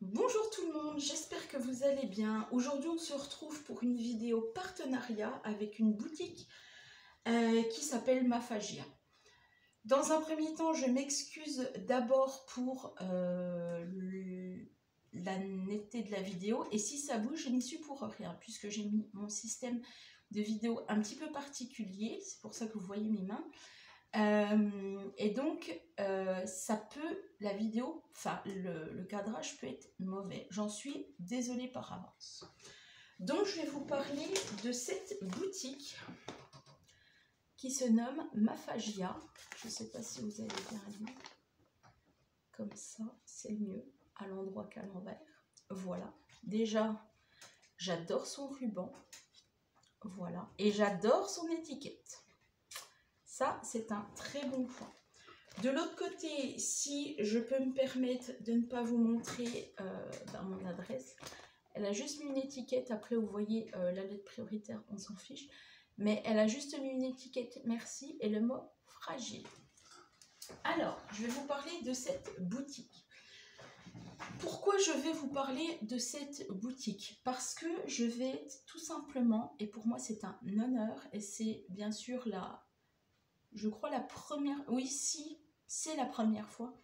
Bonjour tout le monde, j'espère que vous allez bien. Aujourd'hui on se retrouve pour une vidéo partenariat avec une boutique qui s'appelle Mafagia. Dans un premier temps, je m'excuse d'abord pour la netteté de la vidéo, et si ça bouge, je n'y suis pour rien puisque j'ai mis mon système de vidéo un petit peu particulier, c'est pour ça que vous voyez mes mains. Et donc ça peut, la vidéo, enfin le cadrage peut être mauvais, j'en suis désolée par avance. Donc je vais vous parler de cette boutique qui se nomme Mafagia. Je ne sais pas si vous allez bien lire, comme ça c'est mieux à l'endroit qu'à l'envers. Voilà, déjà j'adore son ruban, voilà, et j'adore son étiquette. Ça, c'est un très bon point. De l'autre côté, si je peux me permettre de ne pas vous montrer mon adresse, elle a juste mis une étiquette. Après, vous voyez la lettre prioritaire, on s'en fiche. Mais elle a juste mis une étiquette merci et le mot fragile. Alors, je vais vous parler de cette boutique. Pourquoi je vais vous parler de cette boutique? Parce que je vais tout simplement, et pour moi c'est un honneur, et c'est bien sûr je crois la première, oui si, c'est la première fois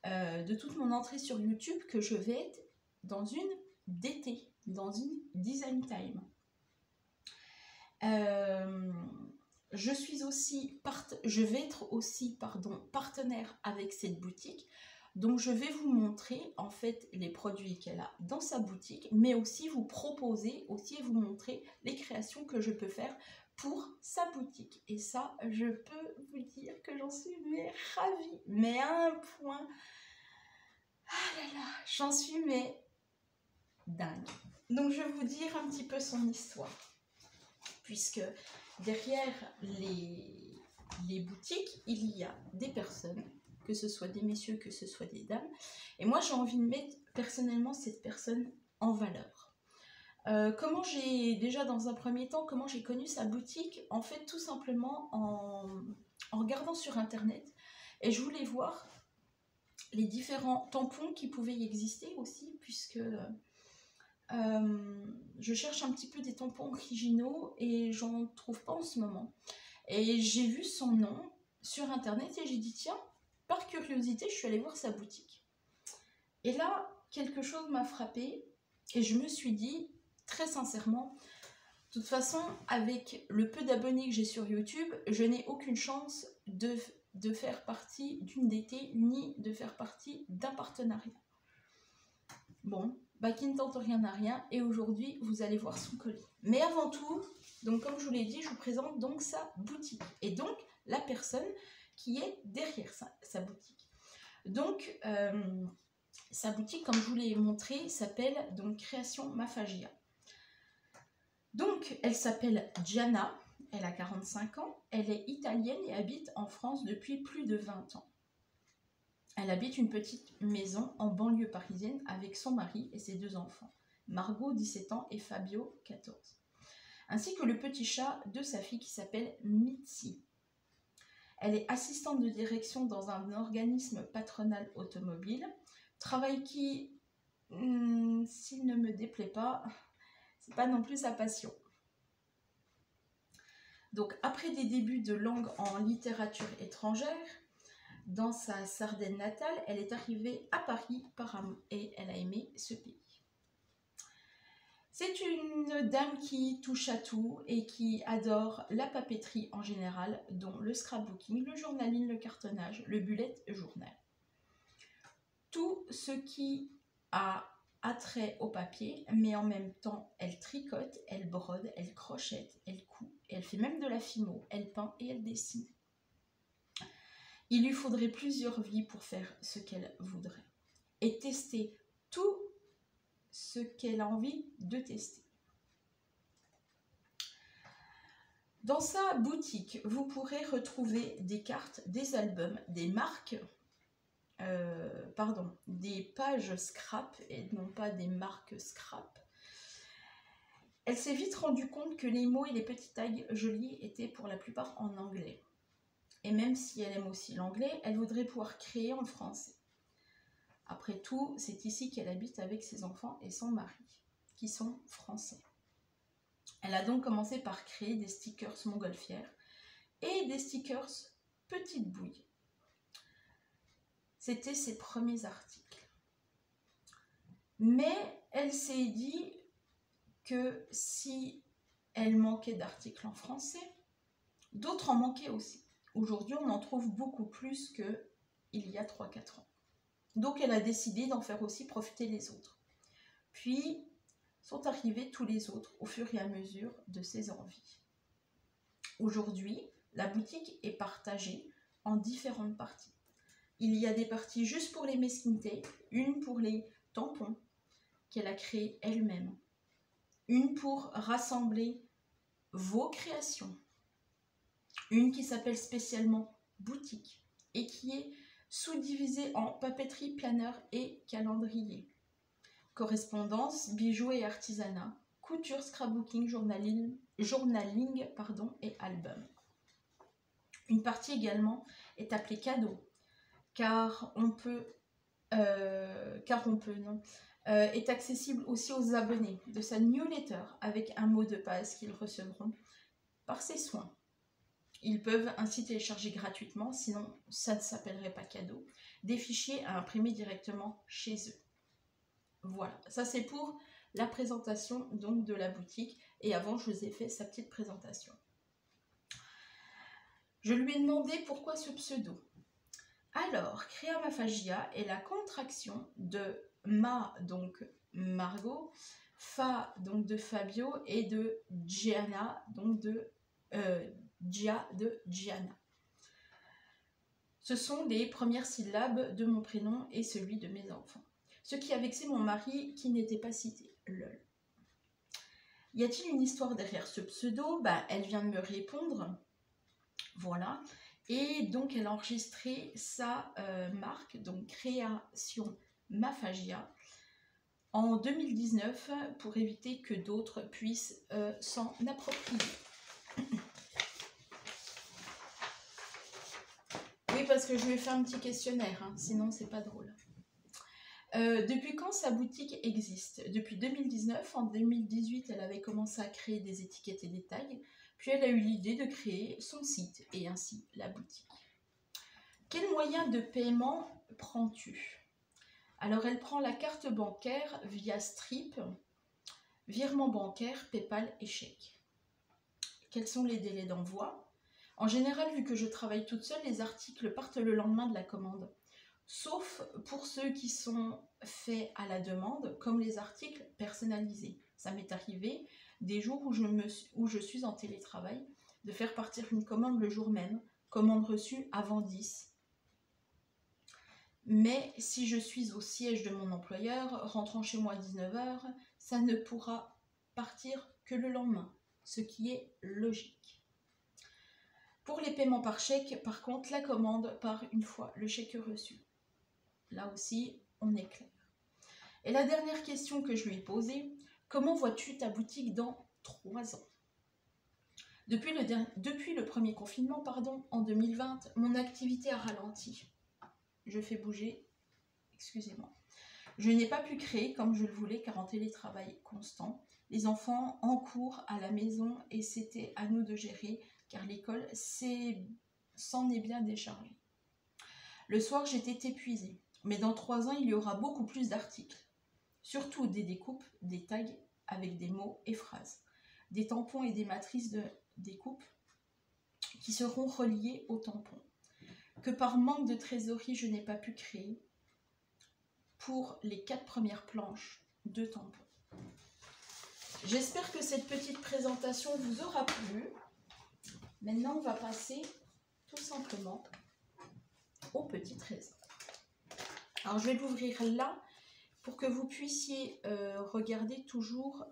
de toute mon entrée sur YouTube que je vais être dans une DT, dans une Design Time. Je vais être aussi partenaire avec cette boutique. Donc je vais vous montrer en fait les produits qu'elle a dans sa boutique, mais aussi vous proposer, aussi vous montrer les créations que je peux faire pour sa boutique. Et ça, je peux vous dire que j'en suis ravie, mais à un point, ah là là, j'en suis dingue. Donc je vais vous dire un petit peu son histoire, puisque derrière les boutiques, il y a des personnes, que ce soit des messieurs, que ce soit des dames, et moi j'ai envie de mettre personnellement cette personne en valeur. Comment j'ai, déjà dans un premier temps, comment j'ai connu sa boutique? En fait, tout simplement en regardant sur internet, et je voulais voir les différents tampons qui pouvaient y exister aussi, puisque je cherche un petit peu des tampons originaux et j'en trouve pas en ce moment. Et j'ai vu son nom sur internet et j'ai dit tiens, par curiosité, je suis allée voir sa boutique. Et là, quelque chose m'a frappée et je me suis dit, très sincèrement, de toute façon, avec le peu d'abonnés que j'ai sur YouTube, je n'ai aucune chance de faire partie d'une DT ni de faire partie d'un partenariat. Bon, bah qui ne tente rien à rien, et aujourd'hui vous allez voir son colis. Mais avant tout, donc comme je vous l'ai dit, je vous présente donc sa boutique et donc la personne qui est derrière sa boutique. Donc sa boutique, comme je vous l'ai montré, s'appelle donc Création Mafagia. Donc elle s'appelle Gianna, elle a 45 ans, elle est italienne et habite en France depuis plus de 20 ans. Elle habite une petite maison en banlieue parisienne avec son mari et ses 2 enfants, Margot, 17 ans, et Fabio, 14, ainsi que le petit chat de sa fille qui s'appelle Mitzi. Elle est assistante de direction dans un organisme patronal automobile, travail qui, s'il ne me déplaît pas, c'est pas non plus sa passion. Donc après des débuts de langue en littérature étrangère, dans sa Sardaigne natale, elle est arrivée à Paris par amour et elle a aimé ce pays. C'est une dame qui touche à tout et qui adore la papeterie en général, dont le scrapbooking, le journaling, le cartonnage, le bullet journal. Tout ce qui a attrait au papier, mais en même temps, elle tricote, elle brode, elle crochette, elle coud, elle fait même de la fimo, elle peint et elle dessine. Il lui faudrait plusieurs vies pour faire ce qu'elle voudrait et tester tout ce qu'elle a envie de tester. Dans sa boutique, vous pourrez retrouver des cartes, des albums, des marques, des pages scrap et non pas des marques scrap. Elle s'est vite rendue compte que les mots et les petits tags jolis étaient pour la plupart en anglais. Et même si elle aime aussi l'anglais, elle voudrait pouvoir créer en français. Après tout, c'est ici qu'elle habite avec ses enfants et son mari, qui sont français. Elle a donc commencé par créer des stickers montgolfières et des stickers petite bouille. C'était ses premiers articles. Mais elle s'est dit que si elle manquait d'articles en français, d'autres en manquaient aussi. Aujourd'hui, on en trouve beaucoup plus qu'il y a 3-4 ans. Donc, elle a décidé d'en faire aussi profiter les autres. Puis, sont arrivés tous les autres au fur et à mesure de ses envies. Aujourd'hui, la boutique est partagée en différentes parties. Il y a des parties juste pour les masking tape, une pour les tampons qu'elle a créés elle-même, une pour rassembler vos créations, une qui s'appelle spécialement boutique et qui est sous-divisée en papeterie, planeur et calendrier, correspondance, bijoux et artisanat, couture, scrapbooking, journaling et album. Une partie également est appelée cadeau, est accessible aussi aux abonnés de sa newsletter avec un mot de passe qu'ils recevront par ses soins. Ils peuvent ainsi télécharger gratuitement, sinon ça ne s'appellerait pas cadeau, des fichiers à imprimer directement chez eux. Voilà, ça c'est pour la présentation donc de la boutique, et avant je vous ai fait sa petite présentation. Je lui ai demandé pourquoi ce pseudo. Alors, Créamaphagia est la contraction de Ma, donc Margot, Fa, donc de Fabio, et de Gianna, donc de Gia, de Gianna. Ce sont les premières syllabes de mon prénom et celui de mes enfants. Ce qui a vexé mon mari qui n'était pas cité. Lol. Y a-t-il une histoire derrière ce pseudo? Elle vient de me répondre. Voilà. Et donc, elle a enregistré sa marque, donc Création Maphagia, en 2019 pour éviter que d'autres puissent s'en approprier. Oui, parce que je lui ai fait un petit questionnaire, hein, sinon c'est pas drôle. Depuis quand sa boutique existe? Depuis 2019. En 2018, elle avait commencé à créer des étiquettes et des tags. Puis elle a eu l'idée de créer son site et ainsi la boutique. Quel moyen de paiement prends-tu? Alors elle prend la carte bancaire via Stripe, virement bancaire, PayPal et chèque. Quels sont les délais d'envoi? En général, vu que je travaille toute seule, les articles partent le lendemain de la commande. Sauf pour ceux qui sont faits à la demande, comme les articles personnalisés. Ça m'est arrivé des jours où je suis en télétravail, de faire partir une commande le jour même, commande reçue avant 10. Mais si je suis au siège de mon employeur, rentrant chez moi à 19 h, ça ne pourra partir que le lendemain, ce qui est logique. Pour les paiements par chèque, par contre, la commande part une fois le chèque reçu. Là aussi, on est clair. Et la dernière question que je lui ai posée, comment vois-tu ta boutique dans 3 ans? Depuis le premier confinement, en 2020, mon activité a ralenti. Je fais bouger, excusez-moi. Je n'ai pas pu créer comme je le voulais car en télétravail constant, les enfants en cours à la maison et c'était à nous de gérer car l'école s'en est bien déchargée. Le soir, j'étais épuisée. Mais dans 3 ans, il y aura beaucoup plus d'articles. Surtout des découpes, des tags avec des mots et phrases. Des tampons et des matrices de découpe qui seront reliés aux tampons. Que par manque de trésorerie, je n'ai pas pu créer pour les 4 premières planches de tampons. J'espère que cette petite présentation vous aura plu. Maintenant, on va passer tout simplement au petit trésor. Alors, je vais l'ouvrir là pour que vous puissiez regarder toujours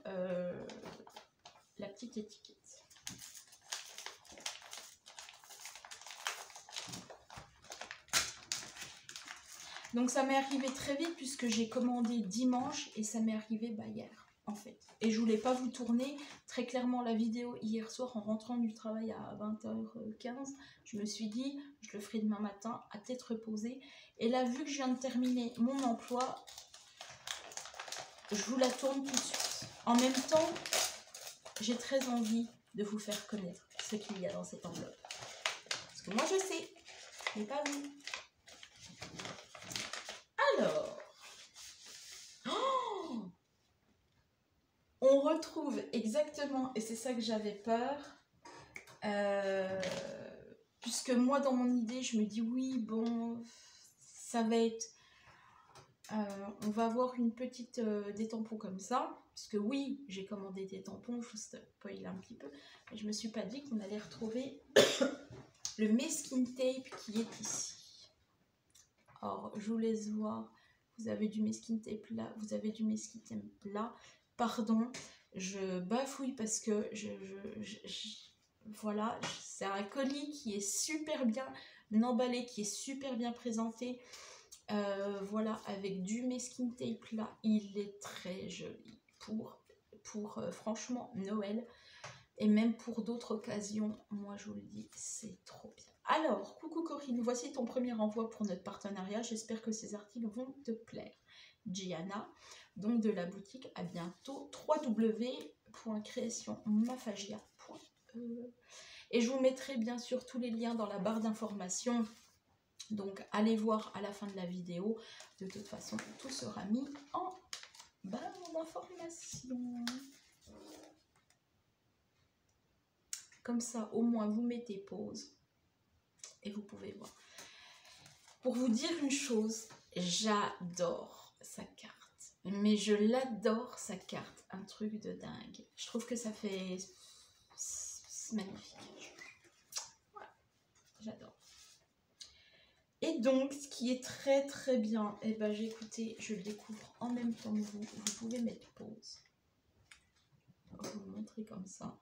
la petite étiquette. Donc, ça m'est arrivé très vite puisque j'ai commandé dimanche et ça m'est arrivé hier. en fait. Et je voulais pas vous tourner très clairement la vidéo hier soir en rentrant du travail à 20h15. Je me suis dit, je le ferai demain matin à tête reposée. Et là, vu que je viens de terminer mon emploi, je vous la tourne tout de suite. En même temps, j'ai très envie de vous faire connaître ce qu'il y a dans cette enveloppe. Parce que moi, je sais, mais pas vous. Alors, oh, on retrouve exactement, et c'est ça que j'avais peur, puisque moi, dans mon idée, je me dis, oui, bon, ça va être... on va avoir une petite des tampons comme ça, parce que oui, j'ai commandé des tampons, je vous spoil un petit peu, mais je me suis pas dit qu'on allait retrouver le Meskin Tape qui est ici. Alors, je vous laisse voir, vous avez du Meskin Tape là, vous avez du Meskin Tape là, pardon, je bafouille parce que voilà, c'est un colis qui est super bien emballé, qui est super bien présenté. Voilà, avec du Meskin Tape là, il est très joli pour franchement Noël et même pour d'autres occasions. Moi je vous le dis, c'est trop bien. Alors, coucou Corinne, voici ton premier envoi pour notre partenariat. J'espère que ces articles vont te plaire. Gianna, donc de la boutique. À bientôt. www.creationmafagia.e. Et je vous mettrai bien sûr tous les liens dans la barre d'informations. Donc, allez voir à la fin de la vidéo. De toute façon, tout sera mis en barre d'informations. Comme ça, au moins, vous mettez pause. Et vous pouvez voir. Pour vous dire une chose, j'adore sa carte. Mais je l'adore, sa carte. Un truc de dingue. Je trouve que ça fait... C'est magnifique. Ouais, j'adore. Et donc, ce qui est très très bien, et ben j'ai écouté, je le découvre en même temps que vous. Vous pouvez mettre pause. Je vais vous le montrer comme ça.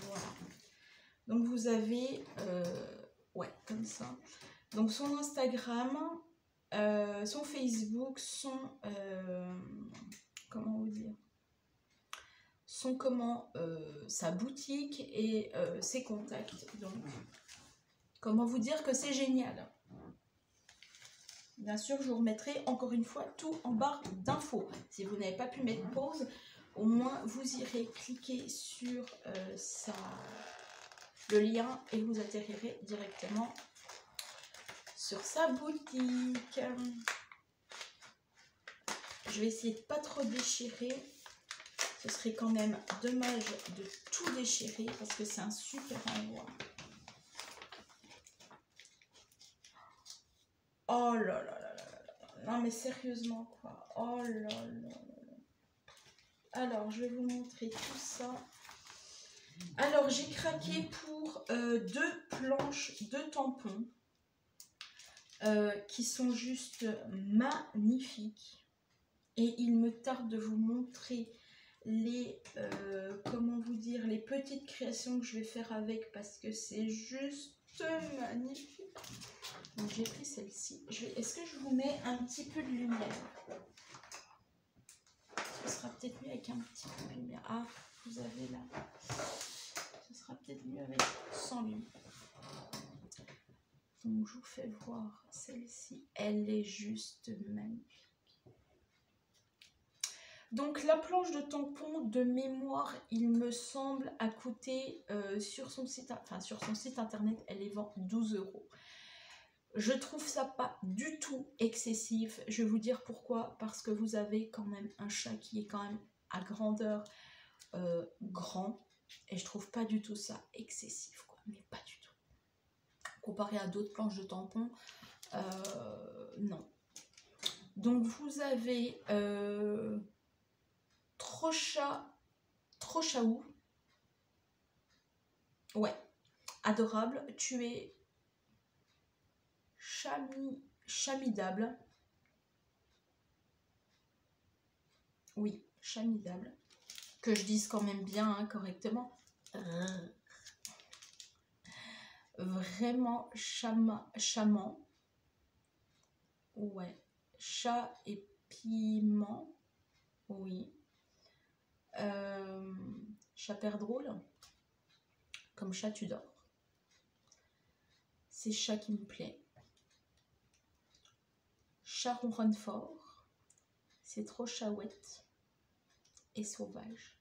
Voilà. Donc vous avez, ouais, comme ça. Donc son Instagram, son Facebook, son, comment vous dire, son sa boutique et ses contacts. Donc, comment vous dire que c'est génial. Bien sûr, je vous remettrai encore une fois tout en barre d'infos. Si vous n'avez pas pu mettre pause, au moins vous irez cliquer sur le lien et vous atterrirez directement sur sa boutique. Je vais essayer de pas trop déchirer. Ce serait quand même dommage de tout déchirer parce que c'est un super envoi. Oh là là là là là. Non mais sérieusement quoi. Oh là là là. Alors je vais vous montrer tout ça. Alors j'ai craqué pour 2 planches de tampons qui sont juste magnifiques. Et il me tarde de vous montrer les, comment vous dire, les petites créations que je vais faire avec parce que c'est juste magnifique. Donc j'ai pris celle-ci. Est-ce que je vous mets un petit peu de lumière? Ce sera peut-être mieux avec un petit peu de lumière. Ah, vous avez là. Ce sera peut-être mieux avec sans lumière. Donc je vous fais voir celle-ci. Elle est juste magnifique. Donc la planche de tampon de mémoire, il me semble, a coûté sur son site internet, elle les vend 12 €. Je trouve ça pas du tout excessif. Je vais vous dire pourquoi. Parce que vous avez quand même un chat qui est quand même à grandeur grand. Et je trouve pas du tout ça excessif, quoi. Mais pas du tout. Comparé à d'autres planches de tampon, non. Donc vous avez... Trochaou. Ouais, adorable. Tu es chamidable. Oui, chamidable. Que je dise quand même bien, hein, correctement. Vraiment chamant. Ouais, chat et piment. Oui. Chat père drôle. Comme chat tu dors. C'est chat qui me plaît. Chat ronronne fort. C'est trop chouette et sauvage.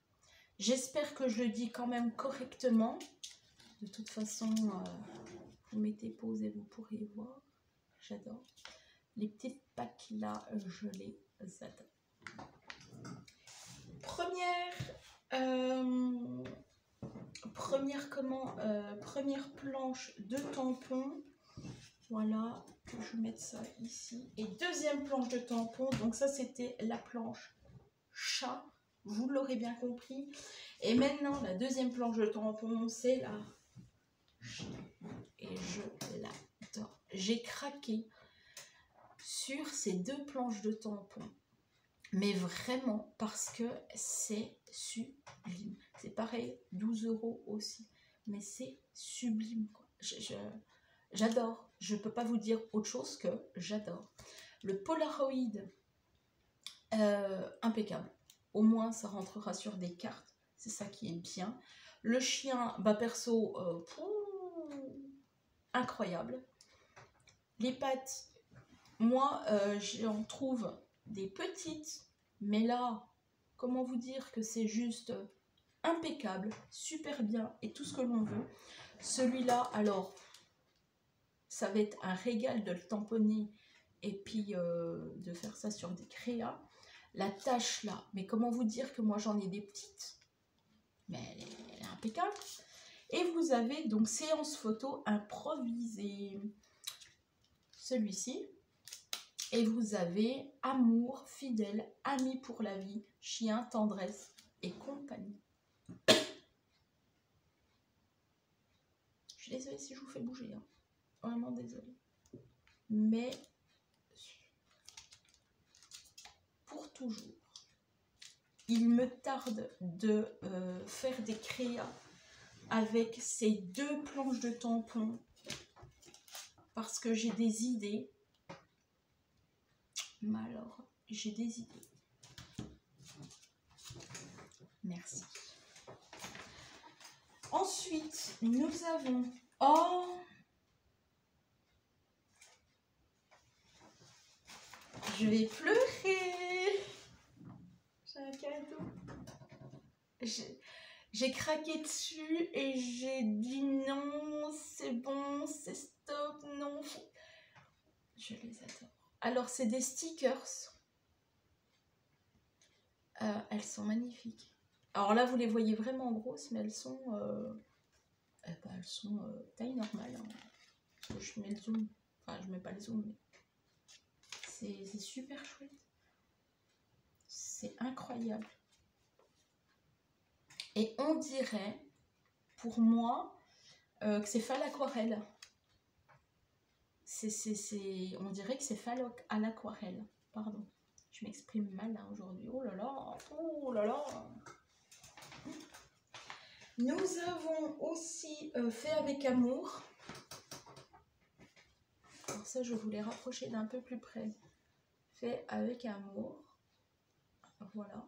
J'espère que je le dis quand même correctement. De toute façon, vous mettez pause et vous pourrez voir. J'adore. Les petites pattes là, je les adore. Première planche de tampon. Voilà, je vais mettre ça ici. Et deuxième planche de tampon. Donc ça, c'était la planche chat. Vous l'aurez bien compris. Et maintenant, la deuxième planche de tampon, c'est la chat. Et je l'adore. J'ai craqué sur ces deux planches de tampon. Mais vraiment, parce que c'est sublime. C'est pareil, 12 € aussi. Mais c'est sublime, quoi. J'adore. Je ne peux pas vous dire autre chose que j'adore. Le Polaroid, impeccable. Au moins, ça rentrera sur des cartes. C'est ça qui est bien. Le chien, bah perso, incroyable. Les pattes, moi, j'en trouve des petites. Mais là, comment vous dire que c'est juste impeccable, super bien et tout ce que l'on veut. Celui-là, alors, ça va être un régal de le tamponner et puis de faire ça sur des créas. La tache là, mais comment vous dire que moi j'en ai des petites, mais elle est impeccable. Et vous avez donc séance photo improvisée, celui-ci. Et vous avez amour, fidèle, ami pour la vie, chien, tendresse et compagnie. Je suis désolée si je vous fais bouger, hein. Vraiment désolée. Mais pour toujours, il me tarde de faire des créas avec ces deux planches de tampon parce que j'ai des idées. Mais alors, j'ai des idées. Merci. Ensuite, nous avons... Oh! Je vais pleurer. J'ai un cadeau. J'ai craqué dessus et j'ai dit non, c'est bon, c'est stop, non. Je les adore. Alors, c'est des stickers. Elles sont magnifiques. Alors là, vous les voyez vraiment grosses, mais elles sont taille normale. Hein. Je mets le zoom. Enfin, je mets pas le zoom, mais c'est super chouette. C'est incroyable. Et on dirait, pour moi, que c'est fait à l'aquarelle. On dirait que c'est fait à l'aquarelle. Pardon, je m'exprime mal hein, aujourd'hui. Oh là là, oh là là. Nous avons aussi fait avec amour. Alors ça, je voulais rapprocher d'un peu plus près. Fait avec amour. Voilà.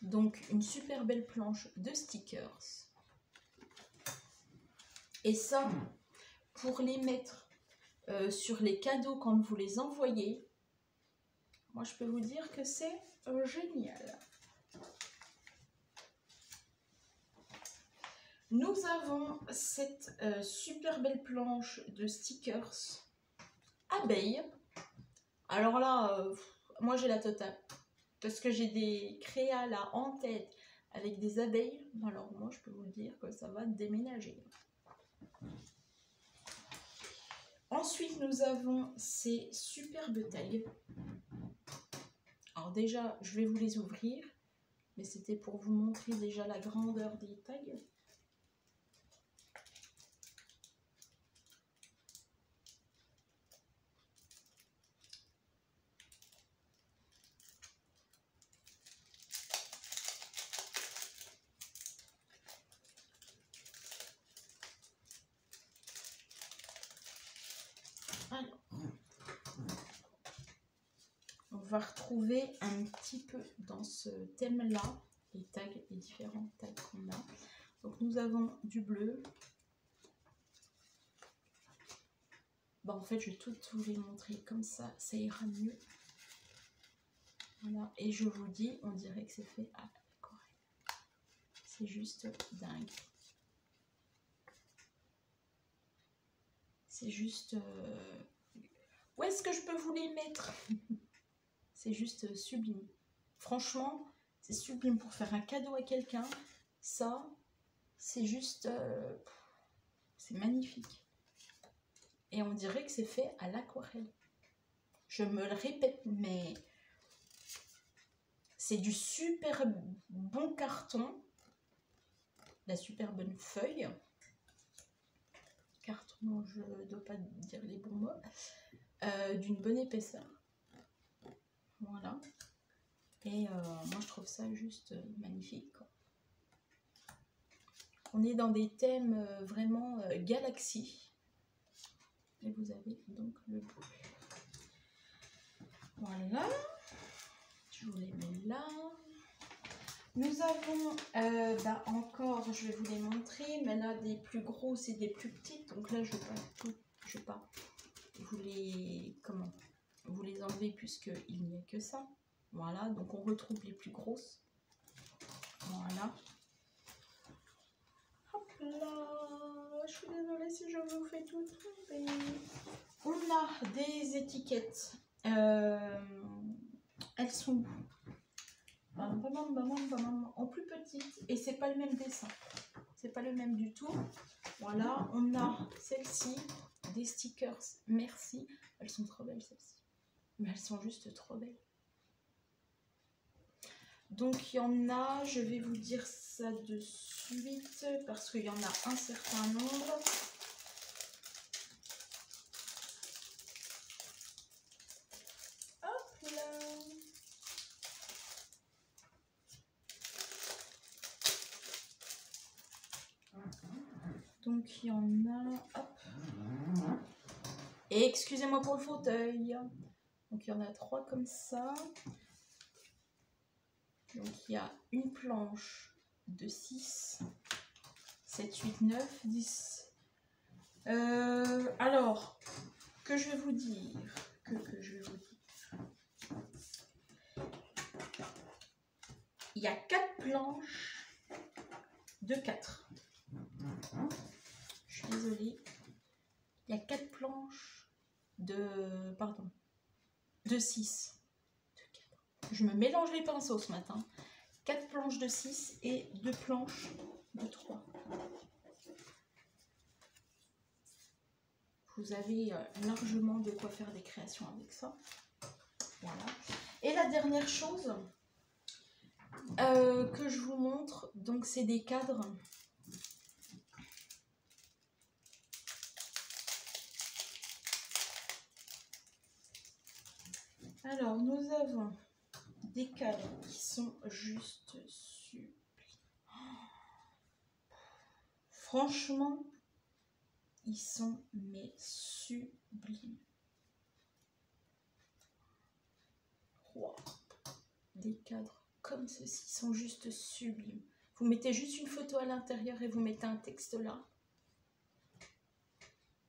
Donc, une super belle planche de stickers. Et ça, pour les mettre sur les cadeaux quand vous les envoyez, moi, je peux vous dire que c'est génial. Nous avons cette super belle planche de stickers abeilles. Alors là, moi j'ai la totale. Parce que j'ai des créas là en tête avec des abeilles. Alors moi je peux vous dire que ça va déménager. Ensuite nous avons ces superbes tags. Alors déjà je vais vous les ouvrir. Mais c'était pour vous montrer déjà la grandeur des tags. Alors, va retrouver un petit peu dans ce thème-là les tags, les différents tags qu'on a. Donc nous avons du bleu. Bon, en fait, je vais tout vous les montrer comme ça ira mieux. Voilà, et je vous dis, on dirait que c'est fait à l'aquarelle. C'est juste dingue. C'est juste... Où est-ce que je peux vous les mettre? C'est juste sublime. Franchement, c'est sublime pour faire un cadeau à quelqu'un. Ça, c'est juste... c'est magnifique. Et on dirait que c'est fait à l'aquarelle. Je me le répète, mais... c'est du super bon carton. La super bonne feuille. Carton, je ne dois pas dire les bons mots. D'une bonne épaisseur. Voilà. Et moi, je trouve ça juste magnifique, quoi. On est dans des thèmes vraiment galaxie. Et vous avez donc le bleu. Voilà. Je vous les mets là. Nous avons encore, je vais vous les montrer, mais là des plus grosses et des plus petites. Donc là, je vais pas vous les enlever puisqu'il n'y a que ça. Voilà, donc on retrouve les plus grosses. Voilà. Hop là, je suis désolée si je vous fais tout tomber. On a des étiquettes. Elles sont en plus petite et c'est pas le même dessin, c'est pas le même du tout. Voilà, on a celle-ci, des stickers, merci, elles sont trop belles celles-ci, mais elles sont juste trop belles. Donc il y en a, je vais vous dire ça de suite parce qu'il y en a un certain nombre. Hop là. Donc il y en a, hop. Et excusez-moi pour le fauteuil. Donc il y en a 3 comme ça. Donc il y a une planche de 6, 7, 8, 9, 10. Alors, que je vais vous dire, il y a 4 planches de 4. Je suis désolée. Il y a 4 planches de 6. Je me mélange les pinceaux ce matin. 4 planches de 6 et 2 planches de 3. Vous avez largement de quoi faire des créations avec ça. Voilà. Et la dernière chose que je vous montre, donc c'est des cadres. Alors, nous avons des cadres qui sont juste sublimes. Franchement, ils sont mais sublimes. Wow. Des cadres comme ceci sont juste sublimes. Vous mettez juste une photo à l'intérieur et vous mettez un texte là.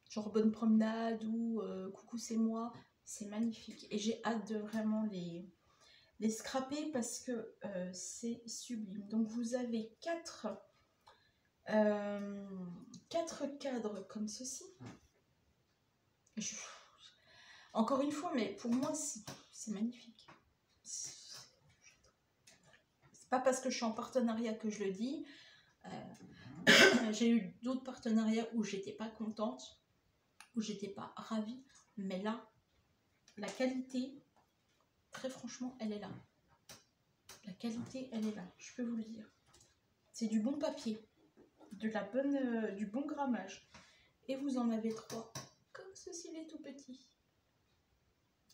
Genre bonne promenade ou coucou c'est moi. C'est magnifique. Et j'ai hâte de vraiment les scraper parce que c'est sublime. Donc vous avez 4 cadres comme ceci. Encore une fois, mais pour moi c'est magnifique. C'est pas parce que je suis en partenariat que je le dis. J'ai eu d'autres partenariats où j'étais pas contente, où j'étais pas ravie, mais là la qualité, très franchement, elle est là. La qualité, elle est là, je peux vous le dire. C'est du bon papier, du bon grammage. Et vous en avez 3, comme ceci, les tout petits.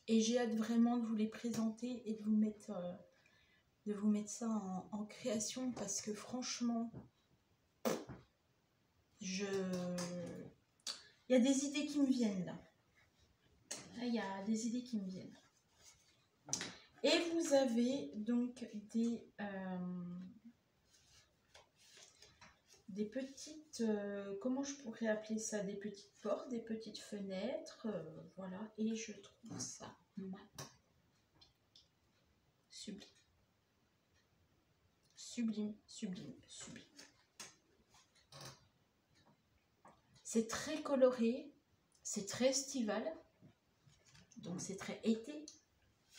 Et j'ai hâte vraiment de vous les présenter et de vous mettre ça en création parce que franchement, il y a des idées qui me viennent là. Là, il y a des idées qui me viennent. Et vous avez donc des petites, comment je pourrais appeler ça, des petites portes, des petites fenêtres, voilà, et je trouve ça sublime, sublime, sublime, sublime. C'est très coloré, c'est très estival, donc c'est très été,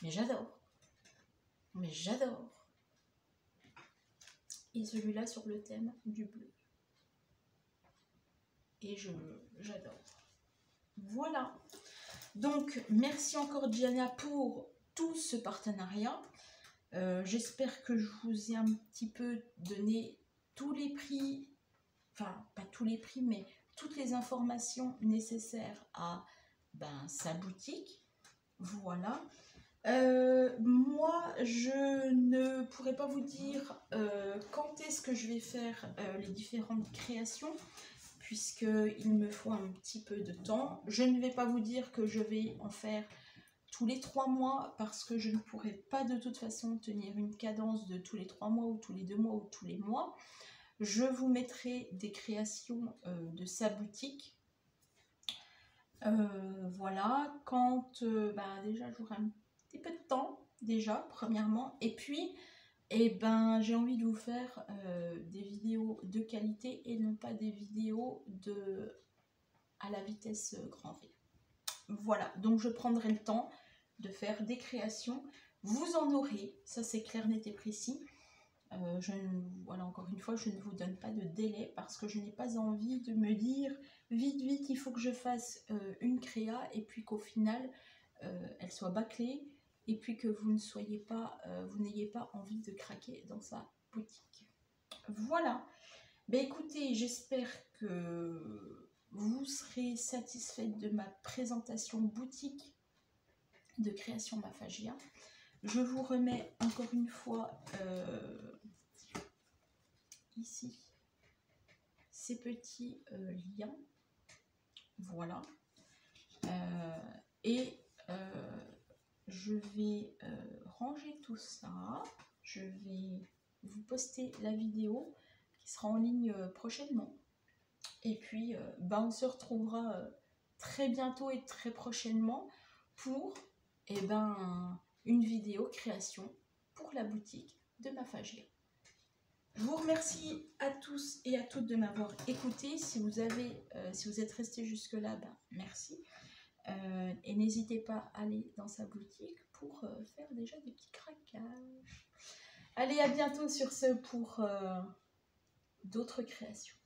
mais j'adore, mais j'adore. Et celui-là sur le thème du bleu. Et j'adore. Voilà. Donc, merci encore Diana pour tout ce partenariat. J'espère que je vous ai un petit peu donné tous les prix, enfin, pas tous les prix, mais toutes les informations nécessaires à sa boutique. Voilà. Moi, je ne pourrais pas vous dire quand est-ce que je vais faire les différentes créations, puisqu'il me faut un petit peu de temps. Je ne vais pas vous dire que je vais en faire tous les 3 mois, parce que je ne pourrais pas de toute façon tenir une cadence de tous les 3 mois, ou tous les 2 mois, ou tous les mois. Je vous mettrai des créations de sa boutique. Voilà, quand déjà j'aurai un petit peu de temps, déjà, premièrement, et puis j'ai envie de vous faire des vidéos de qualité et non pas des vidéos à la vitesse grand V. Voilà, donc je prendrai le temps de faire des créations. Vous en aurez, ça c'est clair, net et précis. Voilà, encore une fois, je ne vous donne pas de délai parce que je n'ai pas envie de me dire vite, vite, il faut que je fasse une créa et puis qu'au final, elle soit bâclée et puis que vous ne soyez pas, vous n'ayez pas envie de craquer dans sa boutique. Voilà. Écoutez, j'espère que vous serez satisfaite de ma présentation boutique de création Maphagia. Je vous remets encore une fois ici ces petits liens. Voilà. Je vais ranger tout ça. Je vais vous poster la vidéo qui sera en ligne prochainement. Et puis, on se retrouvera très bientôt et très prochainement pour une vidéo création pour la boutique de Maphagia. Je vous remercie à tous et à toutes de m'avoir écouté. Si vous êtes resté jusque-là, merci. Et n'hésitez pas à aller dans sa boutique pour faire déjà des petits craquages. Allez, à bientôt sur ce pour d'autres créations.